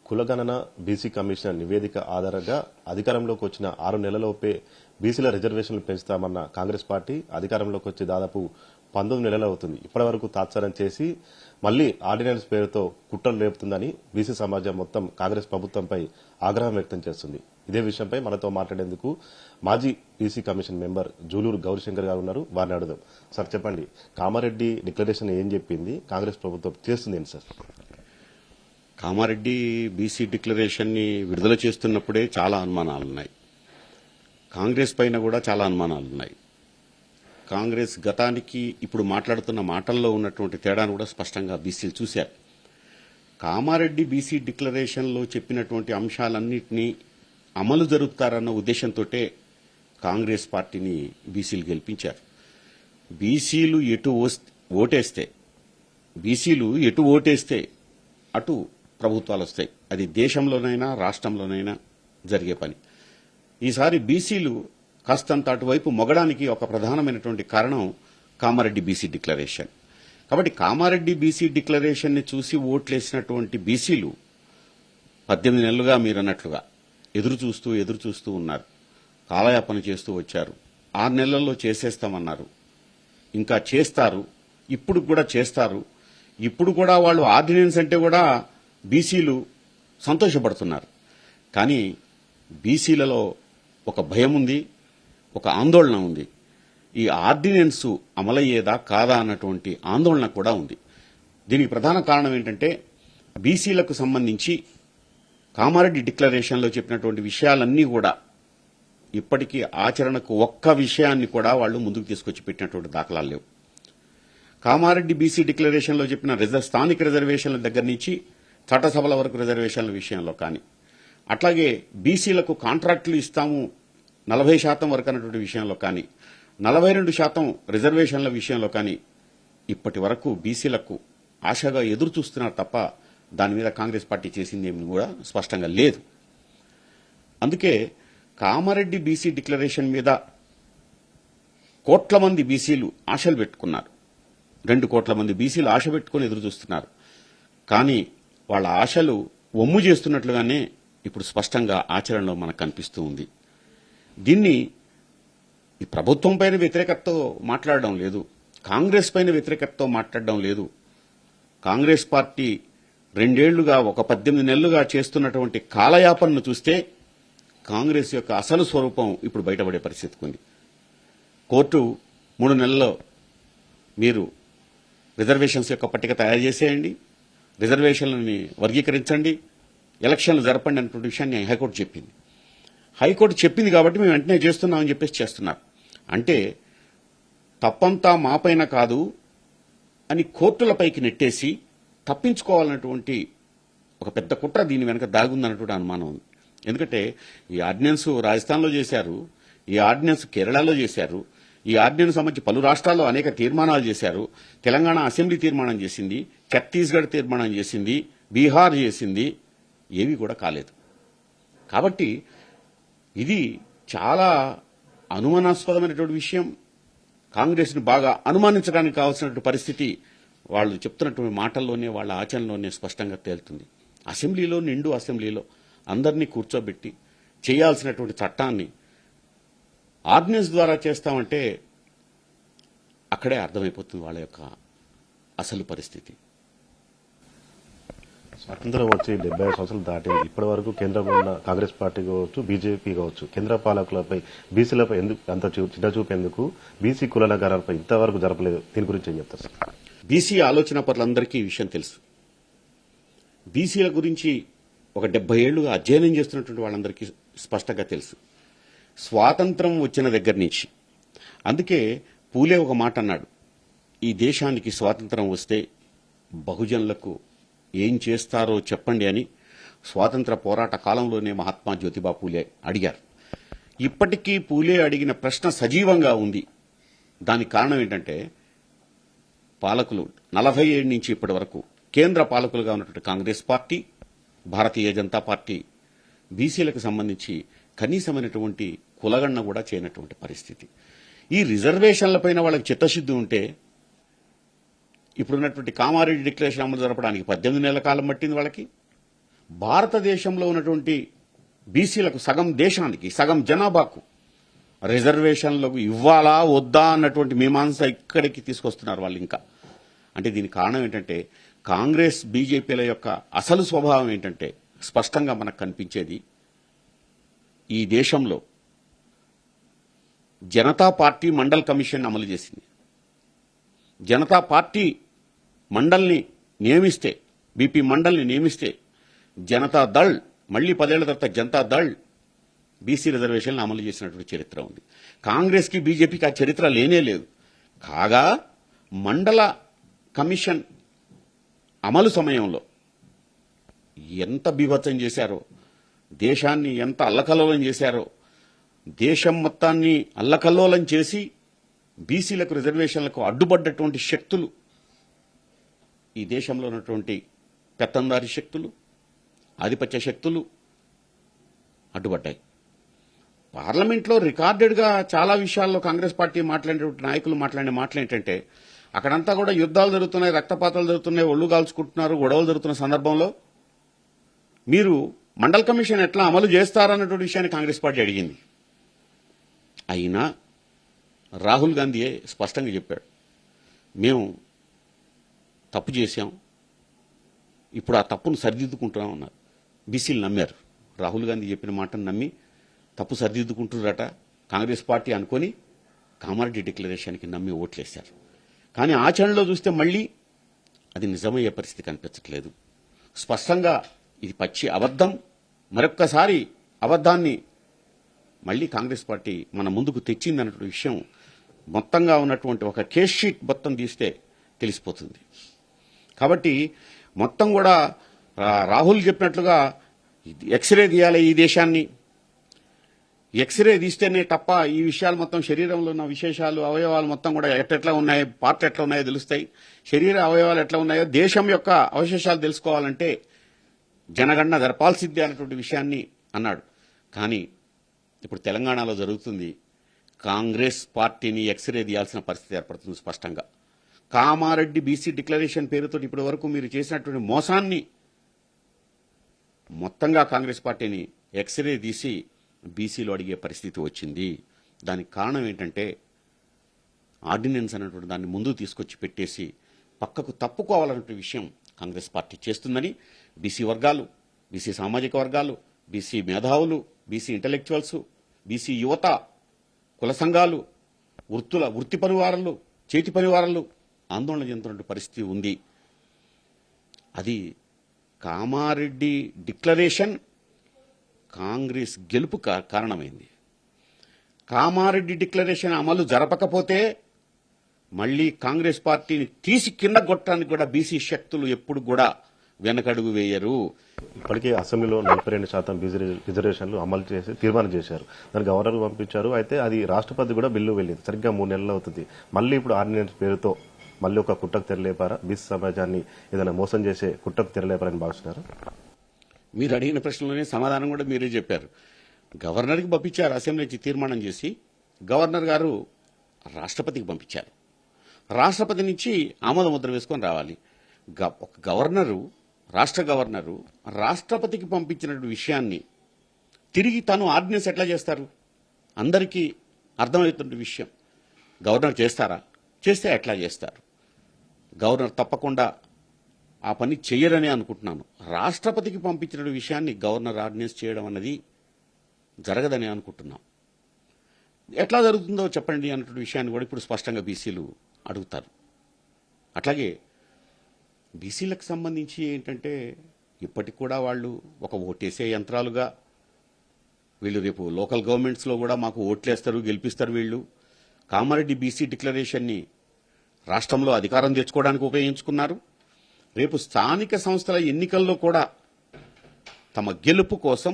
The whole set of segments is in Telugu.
కులగణన బీసీ కమిషన్ నివేదిక ఆధారంగా అధికారంలోకి వచ్చిన 6 నెలలలోపే బీసీల రిజర్వేషన్లు పెంచుతామన్న కాంగ్రెస్ పార్టీ అధికారంలోకి వచ్చి దాదాపు 19 నెలలు అవుతుంది. ఇప్పటివరకు తాత్సారం చేసి మళ్లీ ఆర్డినెన్స్ పేరుతో కుట్రలు రేపుతుందని బీసీ సమాజం మొత్తం కాంగ్రెస్ ప్రభుత్వంపై ఆగ్రహం వ్యక్తం చేస్తుంది. ఇదే విషయంపై మనతో మాట్లాడేందుకు మాజీ BC commission member Juluru Gauri Shankar గారు ఉన్నారు. వారిని అడుగుదాం. సార్ చెప్పండి, కామారెడ్డి డిక్లరేషన్ ఏం చెప్పింది, కాంగ్రెస్ ప్రభుత్వం చేస్తుంది ఏంటి సార్? కామారెడ్డి బీసీ డిక్లరేషన్ని విడుదల చేస్తున్నప్పుడే చాలా అనుమానాలున్నాయి. కాంగ్రెస్ పైన కూడా చాలా అనుమానాలున్నాయి. కాంగ్రెస్ గతానికి ఇప్పుడు మాట్లాడుతున్న మాటల్లో ఉన్నటువంటి తేడాను కూడా స్పష్టంగా బీసీలు చూశారు. కామారెడ్డి బీసీ డిక్లరేషన్లో చెప్పినటువంటి అంశాలన్నింటినీ అమలు జరుపుతారన్న ఉద్దేశంతో కాంగ్రెస్ పార్టీని బీసీలు గెలిపించారు. బీసీలు ఎటు ఓటేస్తే అటు ప్రభుత్వాలు వస్తాయి. అది దేశంలోనైనా రాష్ట్రంలోనైనా జరిగే పని. ఈసారి బీసీలు కాస్తంత అటువైపు మొగడానికి ఒక ప్రధానమైనటువంటి కారణం కామారెడ్డి బీసీ డిక్లరేషన్. కాబట్టి కామారెడ్డి బీసీ డిక్లరేషన్ని చూసి ఓట్లేసినటువంటి బీసీలు 18 నెలలుగా మీరన్నట్లుగా ఎదురు చూస్తూ ఉన్నారు. కాలయాపన చేస్తూ వచ్చారు. 6 నెలల్లో చేసేస్తామన్నారు. ఇంకా చేస్తారు. ఇప్పుడు కూడా చేస్తారు. ఇప్పుడు కూడా వాళ్ళు ఆర్డినెన్స్ అంటే కూడా బీసీలు సంతోషపడుతున్నారు. కానీ బీసీలలో ఒక భయం ఉంది, ఒక ఆందోళన ఉంది. ఈ ఆర్డినెన్స్ అమలయ్యేదా కాదా అన్నటువంటి ఆందోళన కూడా ఉంది. దీనికి ప్రధాన కారణం ఏంటంటే బీసీలకు సంబంధించి కామారెడ్డి డిక్లరేషన్లో చెప్పినటువంటి విషయాలన్నీ కూడా ఇప్పటికీ ఆచరణకు ఒక్క విషయాన్ని కూడా వాళ్ళు ముందుకు తీసుకొచ్చి పెట్టినటువంటి దాఖలాలు లేవు. కామారెడ్డి బీసీ డిక్లరేషన్లో చెప్పిన స్థానిక రిజర్వేషన్ల దగ్గర నుంచి చట్టసభల వరకు రిజర్వేషన్ల విషయంలో కానీ, అట్లాగే బీసీలకు కాంట్రాక్టులు ఇస్తాము 40% వరకు అన్నటువంటి విషయంలో కానీ, 42% రిజర్వేషన్ల విషయంలో కానీ ఇప్పటి వరకు బీసీలకు ఆశగా ఎదురు చూస్తున్నారు తప్ప దాని మీద కాంగ్రెస్ పార్టీ చేసిందేమి కూడా స్పష్టంగా లేదు. అందుకే కామారెడ్డి బీసీ డిక్లరేషన్ మీద కోట్ల మంది బీసీలు ఆశలు పెట్టుకున్నారు. 2 కోట్ల మంది బీసీలు ఆశ పెట్టుకుని ఎదురు చూస్తున్నారు. కానీ వాళ్ళ ఆశలు వమ్ము చేస్తున్నట్లుగానే ఇప్పుడు స్పష్టంగా ఆచరణలో మనకు కనిపిస్తూ ఉంది. దీన్ని ఈ ప్రభుత్వం పైన వ్యతిరేకతతో మాట్లాడడం లేదు, కాంగ్రెస్ పైన వ్యతిరేకతతో మాట్లాడడం లేదు. కాంగ్రెస్ పార్టీ 2 ఏళ్లుగా 18 నెలలుగా చేస్తున్నటువంటి కాలయాపనను చూస్తే కాంగ్రెస్ యొక్క అసలు స్వరూపం ఇప్పుడు బయటపడే పరిస్థితికి ఉంది. కోర్టు 3 నెలల్లో మీరు రిజర్వేషన్స్ యొక్క పట్టిక తయారు చేసేయండి, రిజర్వేషన్లని వర్గీకరించండి, ఎలక్షన్లు జరపండి అన్నటువంటి విషయాన్ని హైకోర్టు చెప్పింది. హైకోర్టు చెప్పింది కాబట్టి మేము వెంటనే చేస్తున్నామని చెప్పేసి చేస్తున్నారు. అంటే తప్పంతా మాపైన కాదు అని కోర్టులపైకి నెట్టేసి తప్పించుకోవాలన్నటువంటి ఒక పెద్ద కుట్ర దీని వెనక దాగుందన్నటువంటి అనుమానం ఉంది. ఎందుకంటే ఈ ఆర్డినెన్స్ రాజస్థాన్లో చేశారు, ఈ ఆర్డినెన్స్ కేరళలో చేశారు, ఈ ఆర్డినెన్స్ సంబంధించి పలు రాష్ట్రాల్లో అనేక తీర్మానాలు చేశారు. తెలంగాణ అసెంబ్లీ తీర్మానం చేసింది, ఛత్తీస్గఢ్ తీర్మానం చేసింది, బీహార్ చేసింది, ఏవి కూడా కాలేదు. కాబట్టి ఇది చాలా అనుమానాస్పదమైనటువంటి విషయం. కాంగ్రెస్ని బాగా అనుమానించడానికి కావాల్సినటువంటి పరిస్థితి వాళ్ళు చెప్తున్నటువంటి మాటల్లోనే వాళ్ళ ఆచరణలోనే స్పష్టంగా తేలుతుంది. నిండు అసెంబ్లీలో అందరినీ కూర్చోబెట్టి చేయాల్సినటువంటి చట్టాన్ని ఆర్డినెన్స్ ద్వారా చేస్తామంటే అక్కడే అర్థమైపోతుంది వాళ్ళ యొక్క అసలు పరిస్థితి. స్వాతంత్రం వచ్చి 75 సంవత్సరాలు దాటింది. ఇప్పటి వరకు కేంద్రంలో ఉన్న కాంగ్రెస్ పార్టీ కావచ్చు, బీజేపీ కావచ్చు, కేంద్ర పాలకులపై బీసీలపై ఎందుకు అంత చిన్న చూపేందుకు, బీసీ కులనగారాలపై ఇంతవరకు జరపలేదు. దీని గురించి ఏం చెప్తారు సార్? బీసీ ఆలోచన పట్లందరికీ ఈ విషయం తెలుసు. బీసీల గురించి ఒక 70 ఏళ్లుగా అధ్యయనం చేస్తున్నటువంటి వాళ్ళందరికీ స్పష్టంగా తెలుసు. స్వాతంత్రం వచ్చిన దగ్గర నుంచి. అందుకే పూలే ఒక మాట అన్నాడు, ఈ దేశానికి స్వాతంత్రం వస్తే బహుజనులకు ఏం చేస్తారో చెప్పండి అని స్వాతంత్ర పోరాట కాలంలోనే మహాత్మా జ్యోతిబా పూలే అడిగారు. ఇప్పటికీ పూలే అడిగిన ప్రశ్న సజీవంగా ఉంది. దానికి కారణం ఏంటంటే పాలకులు 47 నుంచి ఇప్పటి వరకు కేంద్ర పాలకులుగా ఉన్నటువంటి కాంగ్రెస్ పార్టీ, భారతీయ జనతా పార్టీ బీసీలకు సంబంధించి కనీసమైనటువంటి కులగణన కూడా చేయనటువంటి పరిస్థితి. ఈ రిజర్వేషన్లపైన వాళ్ళకి చిత్తశుద్ధి ఉంటే ఇప్పుడున్నటువంటి కామారెడ్డి డిక్లరేషన్ అమలు జరపడానికి 18 నెలల కాలం పట్టింది వాళ్ళకి. భారతదేశంలో ఉన్నటువంటి బీసీలకు సగం దేశానికి సగం జనాభాకు రిజర్వేషన్లకు ఇవ్వాలా వద్దా అన్నటువంటి మీమాంస ఇక్కడికి తీసుకొస్తున్నారు వాళ్ళు. ఇంకా అంటే దీనికి కారణం ఏంటంటే కాంగ్రెస్ బీజేపీల యొక్క అసలు స్వభావం ఏంటంటే స్పష్టంగా మనకు కనిపించేది, ఈ దేశంలో జనతా పార్టీ మండల్ కమిషన్ అమలు చేసింది. జనతా పార్టీ మండల్ని నియమిస్తే, బీపీ మండల్ని నియమిస్తే జనతా దళ్ మళ్లీ 10 ఏళ్ల తర్వాత జనతా దళ్ బీసీ రిజర్వేషన్లు అమలు చేసినటువంటి చరిత్ర ఉంది. కాంగ్రెస్కి బీజేపీకి ఆ చరిత్ర లేనే లేదు. కాగా మండల కమిషన్ అమలు సమయంలో ఎంత బీభత్సం చేశారో, దేశాన్ని ఎంత అల్లకల్లోలం చేశారో, దేశం మొత్తాన్ని అల్లకల్లోలం చేసి బీసీలకు రిజర్వేషన్లకు అడ్డుపడ్డటువంటి శక్తులు, ఈ దేశంలో ఉన్నటువంటి పెత్తందారి శక్తులు, ఆధిపత్య శక్తులు అడ్డుపడ్డాయి. పార్లమెంట్లో రికార్డెడ్గా చాలా విషయాల్లో కాంగ్రెస్ పార్టీ మాట్లాడినటువంటి నాయకులు మాట్లాడిన మాటలు ఏంటంటే, అక్కడంతా కూడా యుద్ధాలు జరుగుతున్నాయి, రక్తపాతాలు జరుగుతున్నాయి, ఒళ్ళు కాల్చుకుంటున్నారు, గొడవలు జరుగుతున్న సందర్భంలో మీరు మండల్ కమిషన్ ఎట్లా అమలు చేస్తారన్నటువంటి విషయాన్ని కాంగ్రెస్ పార్టీ అడిగింది. అయినా రాహుల్ గాంధీయే స్పష్టంగా చెప్పాడు, మేము తప్పు చేశాం, ఇప్పుడు ఆ తప్పును సరిదిద్దుకుంటున్నాం అన్నారు. బీసీలు నమ్మారు. రాహుల్ గాంధీ చెప్పిన మాటను నమ్మి తప్పు సరిదిద్దుకుంటున్నారట కాంగ్రెస్ పార్టీ అనుకొని కామారెడ్డి డిక్లరేషన్కి నమ్మి ఓట్లేశారు. కానీ ఆచరణలో చూస్తే మళ్లీ అది నిజమయ్యే పరిస్థితి కనిపించట్లేదు. స్పష్టంగా ఇది పచ్చి అబద్దం. మరొక్కసారి అబద్దాన్ని మళ్లీ కాంగ్రెస్ పార్టీ మన ముందుకు తెచ్చిందన్నటువంటి విషయం మొత్తంగా ఉన్నటువంటి ఒక కేస్ షీట్ మొత్తం తీస్తే తెలిసిపోతుంది. కాబట్టి మొత్తం కూడా రాహుల్ చెప్పినట్లుగా ఎక్స్రే తీయాలి ఈ దేశాన్ని. ఎక్స్రే తీస్తేనే తప్ప ఈ విషయాలు మొత్తం శరీరంలో ఉన్న విశేషాలు, అవయవాలు మొత్తం కూడా ఎట్లా ఉన్నాయో, పార్ట్ ఎట్లా ఉన్నాయో తెలుస్తాయి. శరీర అవయవాలు ఎట్లా ఉన్నాయో, దేశం యొక్క అవశేషాలు తెలుసుకోవాలంటే జనగణన జరపాల్సిందే అన్నటువంటి విషయాన్ని అన్నాడు. కానీ ఇప్పుడు తెలంగాణలో జరుగుతుంది, కాంగ్రెస్ పార్టీని ఎక్స్రే తీయాల్సిన పరిస్థితి ఏర్పడుతుంది స్పష్టంగా. కామారెడ్డి బీసీ డిక్లరేషన్ పేరుతో ఇప్పటి వరకు మీరు చేసినటువంటి మోసాన్ని మొత్తంగా కాంగ్రెస్ పార్టీని ఎక్స్రే తీసి బీసీలో అడిగే పరిస్థితి వచ్చింది. దానికి కారణం ఏంటంటే ఆర్డినెన్స్ అనేటువంటి దాన్ని ముందుకు తీసుకొచ్చి పెట్టేసి పక్కకు తప్పుకోవాలనే విషయం కాంగ్రెస్ పార్టీ చేస్తుందని బీసీ వర్గాలు, బీసీ సామాజిక వర్గాలు, బీసీ మేధావులు, బీసీ ఇంటలెక్చువల్స్, బీసీ యువత, కుల సంఘాలు, వృత్తి పనివారులు, చేతి పనివారులు ఆందోళన చెందుతున్న పరిస్థితి ఉంది. అది కామారెడ్డి డిక్లరేషన్ కాంగ్రెస్ గెలుపు కారణమైంది. కామారెడ్డి డిక్లరేషన్ అమలు జరపకపోతే మళ్లీ కాంగ్రెస్ పార్టీని తీసి కింద కొట్టడానికి కూడా బీసీ శక్తులు ఎప్పుడు కూడా వెనకడుగు వేయరు. ఇప్పటికే అసెంబ్లీలో 42% బీసీ రిజర్వేషన్లు అమలు చేసి తీర్మానం చేశారు. దాన్ని గవర్నర్కు పంపించారు. అయితే అది రాష్ట్రపతి కూడా బిల్లు వెళ్ళింది. సరిగ్గా 3 నెలలు అవుతుంది. మళ్ళీ ఇప్పుడు ఆర్డినెన్స్ పేరుతో మళ్ళీ ఒక కుట్రకు తెరలేపారా? బీసీ సమాజాన్ని ఏదైనా మోసం చేసే కుట్రకు తెరలేపారని భావిస్తున్నారు? మీరు అడిగిన ప్రశ్నలోనే సమాధానం కూడా మీరే చెప్పారు. గవర్నర్కి పంపించారు, అసెంబ్లీకి తీర్మానం చేసి గవర్నర్ గారు రాష్ట్రపతికి పంపించారు. రాష్ట్రపతి నుంచి ఆమోద ముద్ర వేసుకొని రావాలి. ఒక గవర్నరు, రాష్ట్ర గవర్నరు రాష్ట్రపతికి పంపించిన విషయాన్ని తిరిగి తను ఆర్డినెన్స్ ఎట్లా చేస్తారు? అందరికీ అర్థమవుతున్న విషయం. గవర్నర్ చేస్తారా? చేస్తే ఎట్లా చేస్తారు? గవర్నర్ తప్పకుండా ఆ పని చెయ్యరని అనుకుంటున్నాను. రాష్ట్రపతికి పంపించిన విషయాన్ని గవర్నర్ ఆర్డినెన్స్ చేయడం అన్నది జరగదని అనుకుంటున్నాం. ఎట్లా జరుగుతుందో చెప్పండి అన్నటువంటి విషయాన్ని కూడా ఇప్పుడు స్పష్టంగా బీసీలు అడుగుతారు. అట్లాగే బీసీలకు సంబంధించి ఏంటంటే ఇప్పటికి కూడా వాళ్ళు ఒక ఓటేసే యంత్రాలుగా, వీళ్ళు రేపు లోకల్ గవర్నమెంట్స్లో కూడా మాకు ఓట్లేస్తారు, గెలిపిస్తారు. వీళ్ళు కామారెడ్డి బీసీ డిక్లరేషన్ని రాష్ట్రంలో అధికారం తెచ్చుకోవడానికి ఉపయోగించుకున్నారు. రేపు స్థానిక సంస్థల ఎన్నికల్లో కూడా తమ గెలుపు కోసం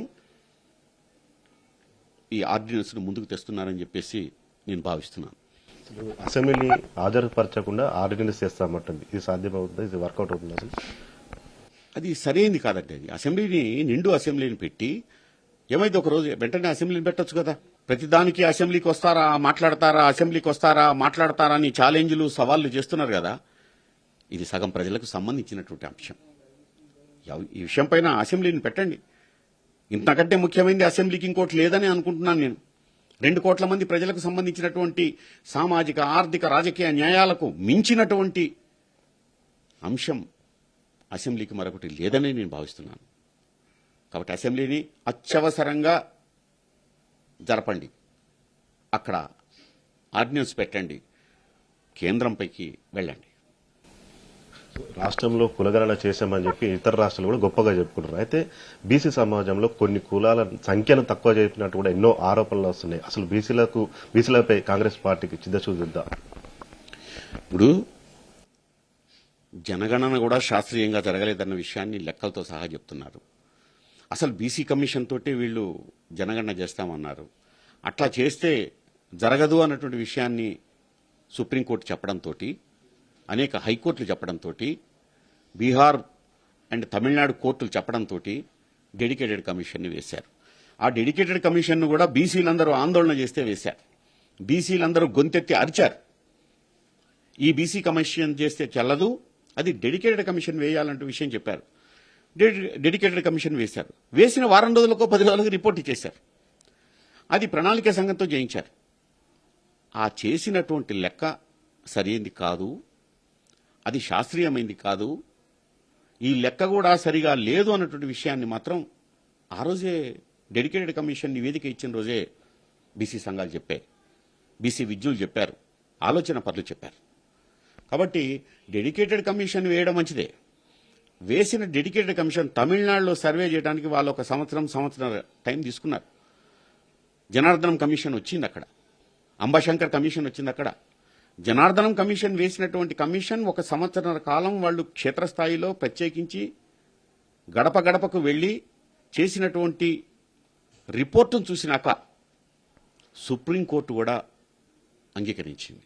ఈ ఆర్డినెన్స్ను ముందుకు తెస్తున్నారని చెప్పేసి నేను భావిస్తున్నాను. అసెంబ్లీని హాజరుపరచకుండా ఆర్డినెన్స్ చేస్తామంటుంది. ఇది సాధ్యమవుతుందా? ఇది వర్కౌట్ అవుతుంది? అసలు అది సరైనది కాదండి. అది అసెంబ్లీని, నిండు అసెంబ్లీని పెట్టి ఏమైతే ఒకరోజు వెంటనే అసెంబ్లీని పెట్టొచ్చు కదా. ప్రతిదానికి అసెంబ్లీకి వస్తారా, మాట్లాడతారా అని ఛాలెంజ్లు, సవాళ్లు చేస్తున్నారు కదా. ఇది సగం ప్రజలకు సంబంధించినటువంటి అంశం. ఈ విషయం పైన అసెంబ్లీని పెట్టండి. ఇంతకంటే ముఖ్యమైనది అసెంబ్లీకి ఇంకోటి లేదని అనుకుంటున్నాను నేను. 2 కోట్ల మంది ప్రజలకు సంబంధించినటువంటి సామాజిక, ఆర్థిక, రాజకీయ న్యాయాలకు మించినటువంటి అంశం అసెంబ్లీకి మరొకటి లేదని నేను భావిస్తున్నాను. కాబట్టి అసెంబ్లీని అత్యవసరంగా జరపండి. అక్కడ ఆర్డినెన్స్ పెట్టండి. కేంద్రంపైకి వెళ్ళండి. రాష్ట్రంలో కులగణన చేశామని చెప్పి ఇతర రాష్ట్రాలు కూడా గొప్పగా చెప్పుకుంటారు. అయితే బీసీ సమాజంలో కొన్ని కులాల సంఖ్యను తక్కువ చెప్పినట్టు కూడా ఎన్నో ఆరోపణలు వస్తున్నాయి. అసలు బీసీలపై కాంగ్రెస్ పార్టీకి చిత్తశుద్ధిద్దా? ఇప్పుడు జనగణన కూడా శాస్త్రీయంగా జరగలేదన్న విషయాన్ని లెక్కలతో సహా చెప్తున్నారు. అసలు బీసీ కమిషన్ తోటి వీళ్ళు జనగణన చేస్తామన్నారు. అట్లా చేస్తే జరగదు అన్నటువంటి విషయాన్ని సుప్రీంకోర్టు చెప్పడంతో, అనేక హైకోర్టులు చెప్పడంతో, బీహార్ అండ్ తమిళనాడు కోర్టులు చెప్పడంతో డెడికేటెడ్ కమిషన్ని వేశారు. ఆ డెడికేటెడ్ కమిషన్ను కూడా బీసీలందరూ ఆందోళన చేస్తే వేశారు. బీసీలందరూ గొంతెత్తి అరిచారు. ఈ బీసీ కమిషన్ చేస్తే చెల్లదు, అది డెడికేటెడ్ కమిషన్ వేయాలంటూ విషయం చెప్పారు. డెడికేటెడ్ కమిషన్ వేశారు. వేసిన వారం రోజులకో 10 రోజులకు రిపోర్ట్ ఇచ్చేశారు. అది ప్రణాళిక సంఘంతో చేయించారు. ఆ చేసినటువంటి లెక్క సరైంది కాదు, అది శాస్త్రీయమైంది కాదు, ఈ లెక్క కూడా సరిగా లేదు అన్నటువంటి విషయాన్ని మాత్రం ఆ రోజే డెడికేటెడ్ కమిషన్ నివేదిక ఇచ్చిన రోజే బీసీ సంఘాలు చెప్పాయి, బీసీ విజ్ఞులు చెప్పారు, ఆలోచన పరులు చెప్పారు. కాబట్టి డెడికేటెడ్ కమిషన్ వేయడం మంచిదే. వేసిన డెడికేటెడ్ కమిషన్ తమిళనాడులో సర్వే చేయడానికి వాళ్ళు ఒక సంవత్సరం టైం తీసుకున్నారు. జనార్దనం కమిషన్ వచ్చింది అక్కడ, అంబశంకర్ కమిషన్ వచ్చింది అక్కడ. జనార్దనం కమిషన్ వేసినటువంటి కమిషన్ 1 సంవత్సరాల కాలం వాళ్ళు క్షేత్రస్థాయిలో ప్రత్యేకించి గడప గడపకు వెళ్లి చేసినటువంటి రిపోర్టును చూసినాక సుప్రీంకోర్టు కూడా అంగీకరించింది.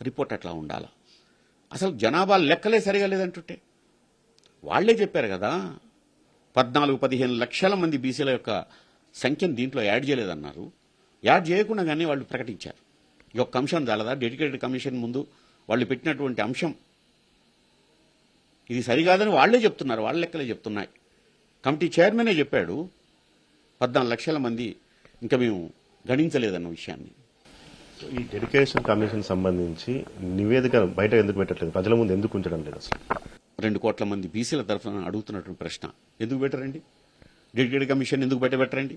రిపోర్ట్ అట్లా ఉండాలా. అసలు జనాభా లెక్కలే సరిగా లేదంటుంటే వాళ్లే చెప్పారు కదా, 14-15 లక్షల మంది బీసీల యొక్క సంఖ్యను దీంట్లో యాడ్ చేయలేదన్నారు. యాడ్ చేయకుండా కానీ వాళ్ళు ప్రకటించారు. ఈ యొక్క అంశం చాలదా? డెడికేటెడ్ కమిషన్ ముందు వాళ్ళు పెట్టినటువంటి అంశం ఇది సరికాదని వాళ్లే చెప్తున్నారు, వాళ్ళ లెక్కలే చెప్తున్నాయి. కమిటీ చైర్మనే చెప్పాడు 14 లక్షల మంది ఇంకా మేము గణించలేదన్న విషయాన్ని. ఈ డెడికేషన్ కమిషన్ సంబంధించి నివేదిక బయట ఎందుకు పెట్టట్లేదు, ప్రజల ముందు ఎందుకు ఉంచడం లేదు? అసలు 2 కోట్ల మంది బీసీల తరఫున అడుగుతున్నటువంటి ప్రశ్న, ఎందుకు పెట్టరండి? డెడికేటెడ్ కమిషన్ ఎందుకు బయట పెట్టరండి?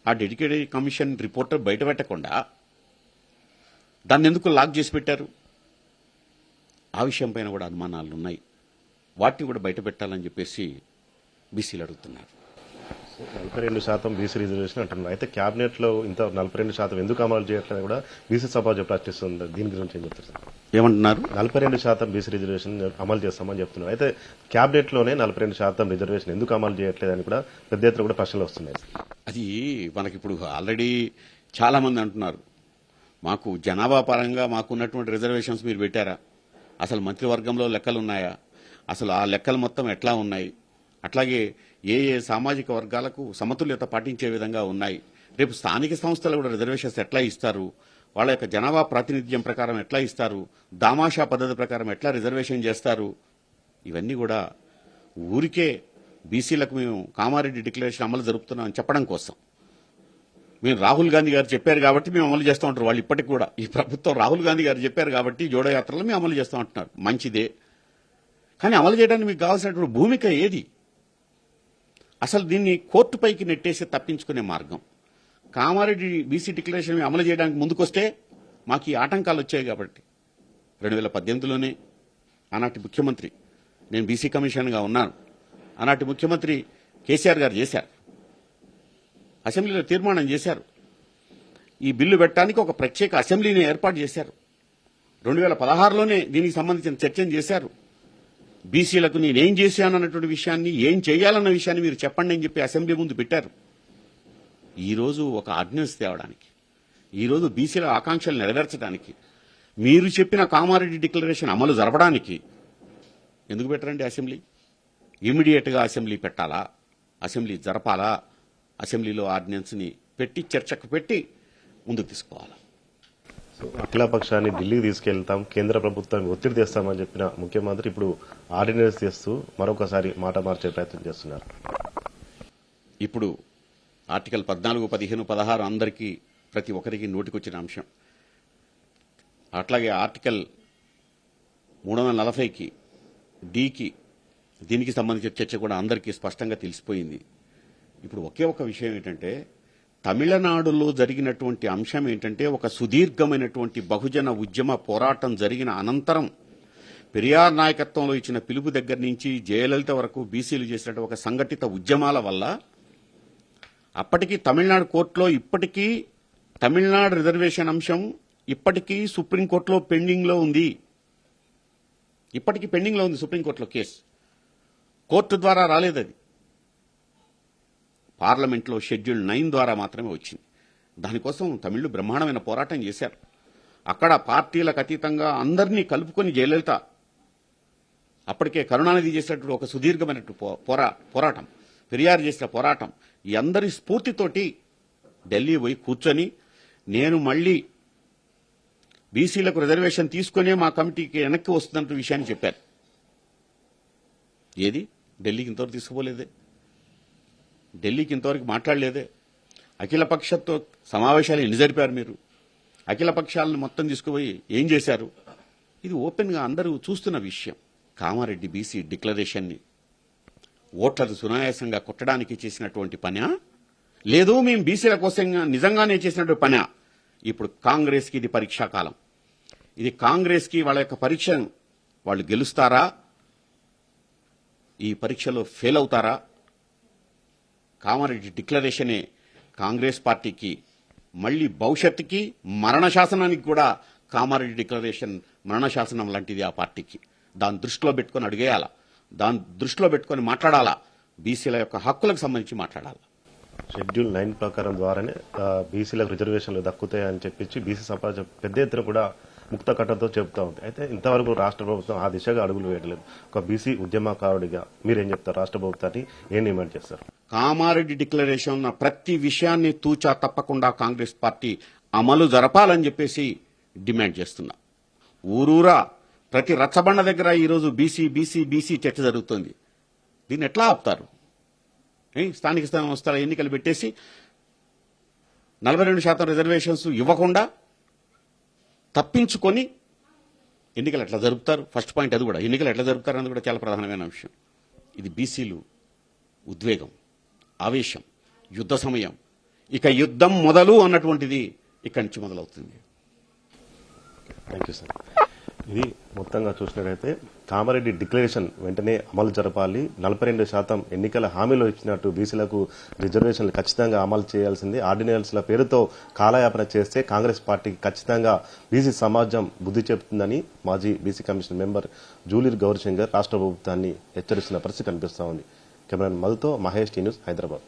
ఆ డెడికేటెడ్ కమిషన్ రిపోర్టర్ బయట పెట్టకుండా దాన్ని ఎందుకు లాక్ చేసి పెట్టారు? ఆ విషయం పైన కూడా అనుమానాలు ఉన్నాయి. వాటిని కూడా బయట పెట్టాలని చెప్పేసి బీసీలు అడుగుతున్నారు. 42% బీసీ రిజర్వేషన్ అంటున్నారు. అయితే క్యాబినెట్ లో ఇంత 42% ఎందుకు అమలు చేయట్లేదు కూడా బీసీ సమాజం ప్రశ్నిస్తుంది. దీని గురించి ఏం చెప్తారు సార్? ఏమంటున్నారు? 42% బీసీ రిజర్వేషన్ అమలు చేస్తామని చెప్తున్నారు. అయితే క్యాబినెట్ లోనే 42% రిజర్వేషన్ ఎందుకు అమలు చేయట్లేదని కూడా పెద్ద ఎత్తున కూడా ప్రశ్నలు వస్తున్నాయి. అది మనకిప్పుడు ఆల్రెడీ చాలా మంది అంటున్నారు, మాకు జనాభా పరంగా మాకున్నటువంటి రిజర్వేషన్స్ మీరు పెట్టారా? అసలు మంత్రివర్గంలో లెక్కలు ఉన్నాయా? అసలు ఆ లెక్కలు మొత్తం ఎట్లా ఉన్నాయి? అట్లాగే ఏ సామాజిక వర్గాలకు సమతుల్యత పాటించే విధంగా ఉన్నాయి? రేపు స్థానిక సంస్థలు కూడా రిజర్వేషన్స్ ఎట్లా ఇస్తారు? వాళ్ళ యొక్క జనాభా ప్రాతినిధ్యం ప్రకారం ఎట్లా ఇస్తారు? దామాషా పద్ధతి ప్రకారం ఎట్లా రిజర్వేషన్ చేస్తారు? ఇవన్నీ కూడా ఊరికే బీసీలకు మేము కామారెడ్డి డిక్లరేషన్ అమలు జరుపుతున్నామని చెప్పడం కోసం. మేము రాహుల్ గాంధీ గారు చెప్పారు కాబట్టి మేము అమలు చేస్తూ ఉంటారు. వాళ్ళు ఇప్పటికి కూడా ఈ ప్రభుత్వం రాహుల్ గాంధీ గారు చెప్పారు కాబట్టి జోడో యాత్రలో మేము అమలు చేస్తూ ఉంటున్నారు. మంచిదే, కానీ అమలు చేయడానికి మీకు కావాల్సినటువంటి భూమిక ఏది? అసలు దీన్ని కోర్టుపైకి నెట్టేసి తప్పించుకునే మార్గం. కామారెడ్డి బీసీ డిక్లరేషన్ అమలు చేయడానికి ముందుకొస్తే మాకు ఈ ఆటంకాలు వచ్చాయి కాబట్టి 2018లోనే ఆనాటి ముఖ్యమంత్రి, నేను బీసీ కమిషన్గా ఉన్నాను, ఆనాటి ముఖ్యమంత్రి కేసీఆర్ గారు చేశారు, అసెంబ్లీలో తీర్మానం చేశారు. ఈ బిల్లు పెట్టడానికి ఒక ప్రత్యేక అసెంబ్లీని ఏర్పాటు చేశారు. 2016లోనే దీనికి సంబంధించిన చర్చను చేశారు. బీసీలకు నేనేం చేశానన్నటువంటి విషయాన్ని, ఏం చేయాలన్న విషయాన్ని మీరు చెప్పండి అని చెప్పి అసెంబ్లీ ముందు పెట్టారు. ఈరోజు ఒక ఆర్డినెన్స్ తేవడానికి, ఈరోజు బీసీల ఆకాంక్షలు నెరవేర్చడానికి, మీరు చెప్పిన కామారెడ్డి డిక్లరేషన్ అమలు జరపడానికి ఎందుకు పెట్టరండి అసెంబ్లీ? ఇమీడియట్గా అసెంబ్లీ పెట్టాలా? అసెంబ్లీ జరపాలా? అసెంబ్లీలో ఆర్డినెన్స్ని పెట్టి చర్చకు పెట్టి ముందుకు తీసుకోవాలా? అఖిలపక్షాన్ని ఢిల్లీకి తీసుకెళ్తాం, కేంద్ర ప్రభుత్వాన్ని ఒత్తిడి తెస్తామని చెప్పిన ముఖ్యమంత్రి ఇప్పుడు ఆర్డినెన్స్ చేస్తూ మరొకసారి మాట మార్చే ప్రయత్నం చేస్తున్నారు. ఇప్పుడు ఆర్టికల్ 14, 15, 16 అందరికీ ప్రతి ఒక్కరికి నోటికొచ్చిన అంశం. అట్లాగే ఆర్టికల్ 340కి డికి దీనికి సంబంధించిన చర్చ కూడా అందరికీ స్పష్టంగా తెలిసిపోయింది. ఇప్పుడు ఒకే ఒక విషయం ఏంటంటే, తమిళనాడులో జరిగినటువంటి అంశం ఏంటంటే, ఒక సుదీర్ఘమైనటువంటి బహుజన ఉద్యమ పోరాటం జరిగిన అనంతరం పెరియార్ నాయకత్వంలో ఇచ్చిన పిలుపు దగ్గర నుంచి జయలలిత వరకు బీసీలు చేసినటువంటి ఒక సంఘటిత ఉద్యమాల వల్ల అప్పటికి తమిళనాడు కోర్టులో ఇప్పటికీ తమిళనాడు రిజర్వేషన్ అంశం ఇప్పటికీ సుప్రీంకోర్టులో పెండింగ్లో ఉంది. ఇప్పటికీ పెండింగ్లో ఉంది సుప్రీంకోర్టులో కేసు. కోర్టు ద్వారా రాలేదు, అది పార్లమెంట్లో షెడ్యూల్ 9 ద్వారా మాత్రమే వచ్చింది. దానికోసం తమిళులు బ్రహ్మాండమైన పోరాటం చేశారు. అక్కడ పార్టీలకు అతీతంగా అందరినీ కలుపుకొని జయలలిత అప్పటికే కరుణానిధి చేసినటువంటి ఒక సుదీర్ఘమైనటువంటి పోరాటం, పెరియార్ చేసిన పోరాటం, ఈ అందరి స్ఫూర్తితోటి ఢిల్లీ పోయి కూర్చొని నేను మళ్లీ బీసీలకు రిజర్వేషన్ తీసుకునే మా కమిటీకి వెనక్కి వస్తున్న విషయాన్ని చెప్పారు. ఏది ఢిల్లీకి ఇంతవరకు తీసుకుపోలేదే, ఢిల్లీకి ఇంతవరకు మాట్లాడలేదే. అఖిలపక్షంతో సమావేశాలు ఎన్ని జరిపారు మీరు? అఖిలపక్షాలను మొత్తం తీసుకుపోయి ఏం చేశారు? ఇది ఓపెన్గా అందరూ చూస్తున్న విషయం. కామారెడ్డి బీసీ డిక్లరేషన్ని ఓట్లను సునాయాసంగా కొట్టడానికి చేసినటువంటి పనా, లేదు మేము బీసీల కోసం నిజంగానే చేసినటువంటి పనా? ఇప్పుడు కాంగ్రెస్కి ఇది పరీక్షాకాలం. ఇది కాంగ్రెస్కి వాళ్ళ యొక్క పరీక్షను వాళ్ళు గెలుస్తారా, ఈ పరీక్షలో ఫెయిల్ అవుతారా? కామారెడ్డి డిక్లరేషనే కాంగ్రెస్ పార్టీకి మళ్లీ భవిష్యత్తుకి మరణ శాసనానికి కూడా కామారెడ్డి డిక్లరేషన్ మరణ శాసనం లాంటిది ఆ పార్టీకి. దాన్ని దృష్టిలో పెట్టుకుని అడిగేయాలా, దాన్ని దృష్టిలో పెట్టుకుని మాట్లాడాలా, బీసీల యొక్క హక్కులకు సంబంధించి మాట్లాడాలా. షెడ్యూల్ 9 ప్రకారం ద్వారానే బీసీలకు రిజర్వేషన్లు దక్కుతాయని చెప్పించి బీసీ సమాజం పెద్ద ఎత్తున కూడా ముక్త కట్టతో చెబుతా ఉంది. అయితే ఇంతవరకు రాష్ట్ర ప్రభుత్వం ఆ దిశగా అడుగులు వేయట్లేదు. ఒక బీసీ ఉద్యమకారుడిగా మీరేం చెప్తారు? రాష్ట్ర ప్రభుత్వాన్ని ఏం డిమాండ్ చేస్తారు? కామారెడ్డి డిక్లరేషన్ ఉన్న ప్రతి విషయాన్ని తూచా తప్పకుండా కాంగ్రెస్ పార్టీ అమలు జరపాలని చెప్పేసి డిమాండ్ చేస్తున్నా. ఊరూరా ప్రతి రచ్చబండ దగ్గర ఈరోజు బీసీ బీసీ బీసీ చర్చ జరుగుతుంది. దీన్ని ఎట్లా ఆపుతారు? స్థానిక సంస్థల ఎన్నికలు పెట్టేసి 42% రిజర్వేషన్స్ ఇవ్వకుండా తప్పించుకొని ఎన్నికలు ఎట్లా జరుపుతారు? ఫస్ట్ పాయింట్ అది కూడా. ఎన్నికలు ఎట్లా జరుపుతారు అన్నది కూడా చాలా ప్రధానమైన అంశం. ఇది బీసీలు ఉద్వేగం, ఆవేశం, యుద్ధ సమయం, ఇక యుద్ధం మొదలు అన్నటువంటిది ఇక్కడి నుంచి మొదలవుతుంది. Thank you sir. ఇది మొత్తంగా చూసినట్లయితే కామారెడ్డి డిక్లరేషన్ వెంటనే అమలు జరపాలి. 42% ఎన్నికల హామీలో ఇచ్చినట్టు బీసీలకు రిజర్వేషన్లు ఖచ్చితంగా అమలు చేయాల్సింది. ఆర్డినెన్స్ల పేరుతో కాలయాపన చేస్తే కాంగ్రెస్ పార్టీకి ఖచ్చితంగా బీసీ సమాజం బుద్ధి చెబుతుందని మాజీ BC commission member Juluri Gourishankar రాష్ట్ర ప్రభుత్వాన్ని హెచ్చరిస్తున్న పరిస్థితి కనిపిస్తా ఉంది. కెమెరామెన్ మధుతో మహేష్, టీ న్యూస్, హైదరాబాద్.